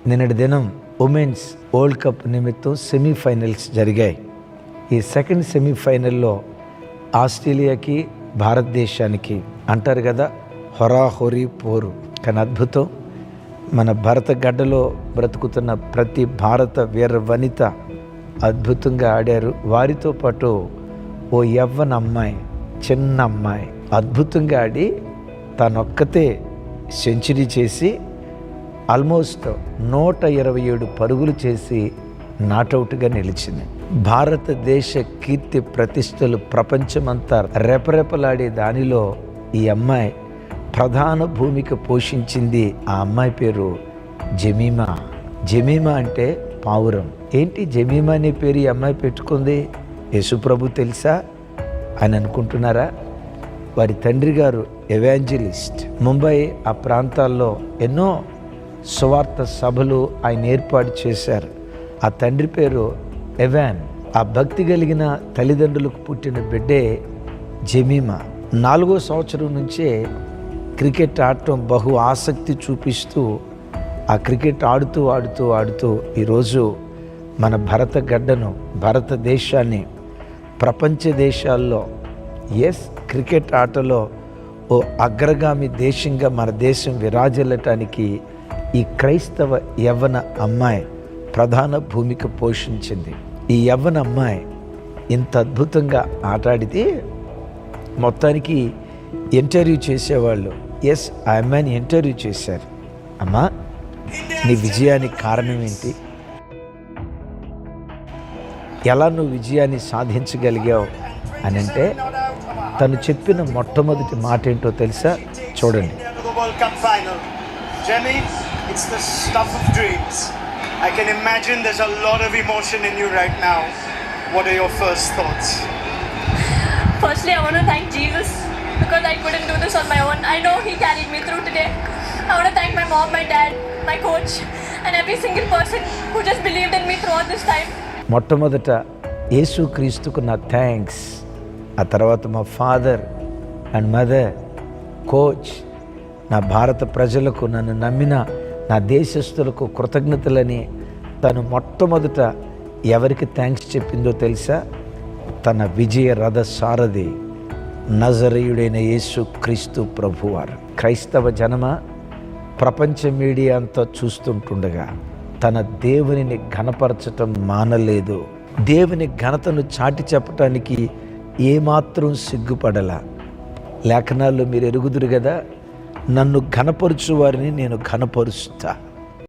నిన్నటి దినం women's world cup నిమిత్తం సెమీఫైనల్స్ జరిగాయి. ఈ సెకండ్ సెమీఫైనల్లో ఆస్ట్రేలియాకి భారతదేశానికి అంటారు కదా హొరాహొరీ పోరు. కానీ అద్భుతం, మన భరత గడ్డలో బ్రతుకుతున్న ప్రతి భారత వీర వనిత అద్భుతంగా ఆడారు. వారితో పాటు ఓ యవ్వన అమ్మాయి, చిన్న అమ్మాయి అద్భుతంగా ఆడి తనొక్కతే సెంచరీ చేసి ఆల్మోస్ట్ 127 పరుగులు చేసి నాటౌట్గా నిలిచింది. భారతదేశ కీర్తి ప్రతిష్టలు ప్రపంచమంతా రెపరెపలాడే దానిలో ఈ అమ్మాయి ప్రధాన భూమిక పోషించింది. ఆ అమ్మాయి పేరు జమీమా. జమీమా అంటే పావురం. ఏంటి జమీమా అనే పేరు ఈ అమ్మాయి పెట్టుకుంది? యేసుప్రభు తెలుసా అని అనుకుంటున్నారా? వారి తండ్రి గారు ఎవాంజలిస్ట్. ముంబై ఆ ప్రాంతాల్లో ఎన్నో సువార్త సభలు ఆయన ఏర్పాటు చేశారు. ఆ తండ్రి పేరు ఎవాన్. ఆ భక్తి కలిగిన తల్లిదండ్రులకు పుట్టిన బిడ్డే జమీమా. 4వ సంవత్సరం నుంచే క్రికెట్ ఆడటం బహు ఆసక్తి చూపిస్తూ ఆ క్రికెట్ ఆడుతూ ఆడుతూ ఆడుతూ ఈరోజు మన భరత గడ్డను, భారతదేశాన్ని ప్రపంచ దేశాల్లో క్రికెట్ ఆటలో ఓ అగ్రగామి దేశంగా మన దేశం విరాజిల్లటానికి ఈ క్రైస్తవ యవ్వన అమ్మాయి ప్రధాన భూమిక పోషించింది. ఈ యవ్వన అమ్మాయి ఇంత అద్భుతంగా ఆటాడితే మొత్తానికి ఇంటర్వ్యూ చేసేవాళ్ళు ఆ అమ్మాయిని ఇంటర్వ్యూ చేశారు. అమ్మా, నీ విజయానికి కారణం ఏంటి? ఎలా నువ్వు విజయాన్ని సాధించగలిగావు అని అంటే తను చెప్పిన మొట్టమొదటి మాట ఏంటో తెలుసా? చూడండి. It's the stuff of dreams. I can imagine there's a lot of emotion in you right now. What are your first thoughts? Firstly, I want to thank Jesus because I couldn't do this on my own. I know He carried me through today. I want to thank my mom, my dad, my coach and every single person who just believed in me throughout this time. మొట్టమొదట యేసుక్రీస్తుకు నా thanks. ఆ తర్వాత మా father and mother, coach, నా భారత ప్రజలకు, నన్ను నమ్మిన నా దేశస్తులకు కృతజ్ఞతలని తను మొట్టమొదట ఎవరికి థ్యాంక్స్ చెప్పిందో తెలుసా? తన విజయ రథ సారథి నజరేయుడైన యేసు క్రీస్తు ప్రభువారు. క్రైస్తవ జనమ, ప్రపంచ మీడియా అంతా చూస్తుంటుండగా తన దేవునిని ఘనపరచటం మానలేదు. దేవుని ఘనతను చాటి చెప్పటానికి ఏమాత్రం సిగ్గుపడలా. లేఖనాల్లో మీరు ఎరుగుదురు కదా, నన్ను ఘనపరుచు వారిని నేను ఘనపరుస్తా.